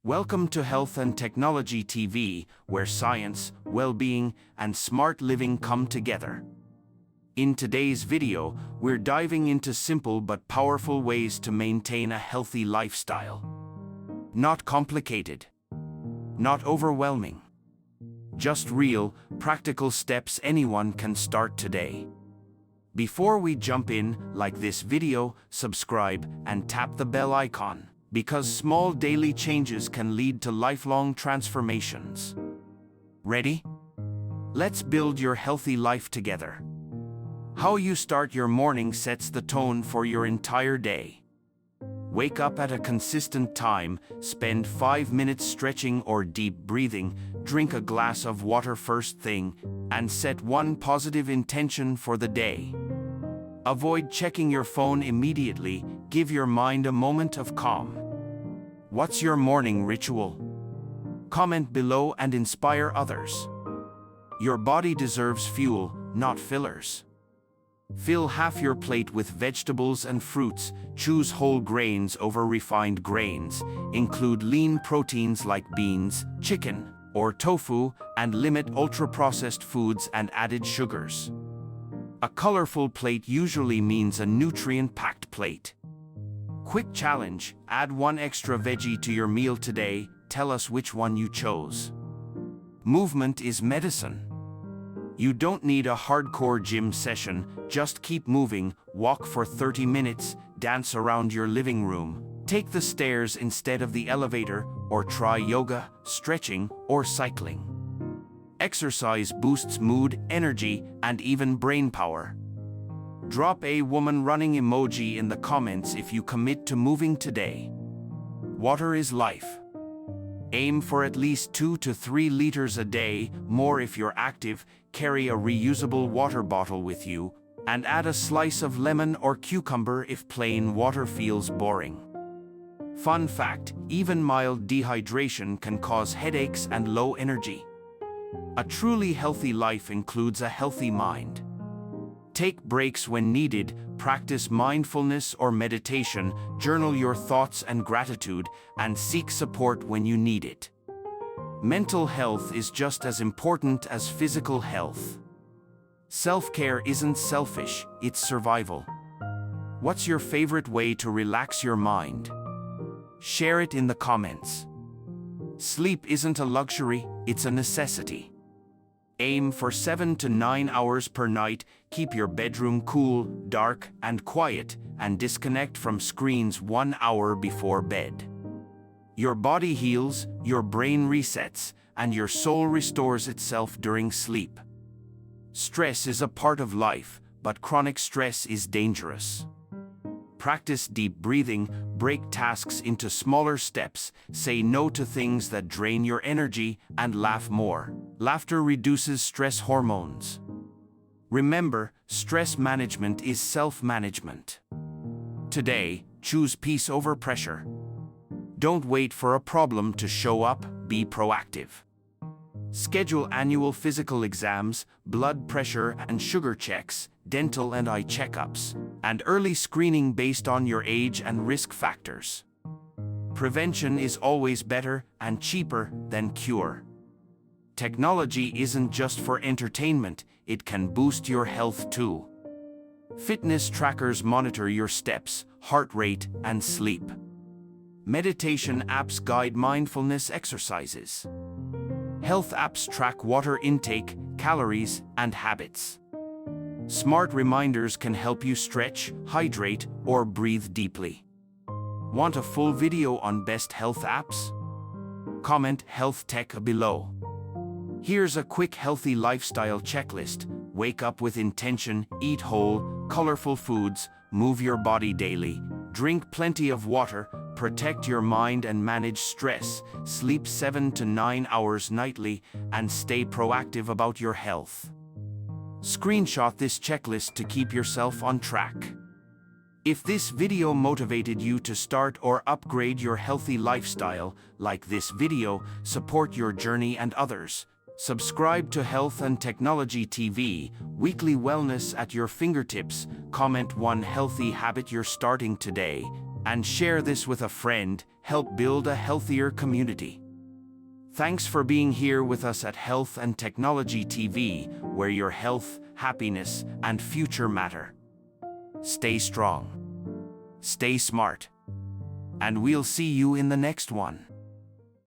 Welcome to Health and Technology TV, where science, well-being, and smart living come together. In today's video, we're diving into simple but powerful ways to maintain a healthy lifestyle. Not complicated. Not overwhelming. Just real, practical steps anyone can start today. Before we jump in, like this video, subscribe, and tap the bell icon, because small daily changes can lead to lifelong transformations. Ready? Let's build your healthy life together. How you start your morning sets the tone for your entire day. Wake up at a consistent time, spend 5 minutes stretching or deep breathing, drink a glass of water first thing, and set one positive intention for the day. Avoid checking your phone immediately, give your mind a moment of calm. What's your morning ritual? Comment below and inspire others. Your body deserves fuel, not fillers. Fill half your plate with vegetables and fruits, choose whole grains over refined grains, include lean proteins like beans, chicken, or tofu, and limit ultra-processed foods and added sugars. A colorful plate usually means a nutrient-packed plate. Quick challenge, add one extra veggie to your meal today, tell us which one you chose. Movement is medicine. You don't need a hardcore gym session, just keep moving, walk for 30 minutes, dance around your living room, take the stairs instead of the elevator, or try yoga, stretching, or cycling. Exercise boosts mood, energy, and even brain power. Drop a woman running emoji in the comments if you commit to moving today. Water is life. Aim for at least 2 to 3 liters a day, more if you're active, carry a reusable water bottle with you, and add a slice of lemon or cucumber if plain water feels boring. Fun fact, even mild dehydration can cause headaches and low energy. A truly healthy life includes a healthy mind. Take breaks when needed, practice mindfulness or meditation, journal your thoughts and gratitude, and seek support when you need it. Mental health is just as important as physical health. Self-care isn't selfish, it's survival. What's your favorite way to relax your mind? Share it in the comments. Sleep isn't a luxury, it's a necessity. Aim for 7 to 9 hours per night, keep your bedroom cool, dark, and quiet, and disconnect from screens 1 hour before bed. Your body heals, your brain resets, and your soul restores itself during sleep. Stress is a part of life, but chronic stress is dangerous. Practice deep breathing, break tasks into smaller steps, say no to things that drain your energy, and laugh more. Laughter reduces stress hormones. Remember, stress management is self-management. Today, choose peace over pressure. Don't wait for a problem to show up, be proactive. Schedule annual physical exams, blood pressure and sugar checks, dental and eye checkups, and early screening based on your age and risk factors. Prevention is always better and cheaper than cure. Technology isn't just for entertainment, it can boost your health too. Fitness trackers monitor your steps, heart rate, and sleep. Meditation apps guide mindfulness exercises. Health apps track water intake, calories, and habits. Smart reminders can help you stretch, hydrate, or breathe deeply. Want a full video on best health apps? Comment health tech below. Here's a quick healthy lifestyle checklist. Wake up with intention, eat whole, colorful foods, move your body daily, drink plenty of water, protect your mind and manage stress, sleep 7 to 9 hours nightly, and stay proactive about your health. Screenshot this checklist to keep yourself on track. If this video motivated you to start or upgrade your healthy lifestyle, like this video, support your journey and others. Subscribe to Health and Technology TV, weekly wellness at your fingertips. Comment one healthy habit you're starting today. and share this with a friend. Help build a healthier community. Thanks for being here with us at Health and Technology TV, where your health, happiness, and future matter. Stay strong. Stay smart. And we'll see you in the next one.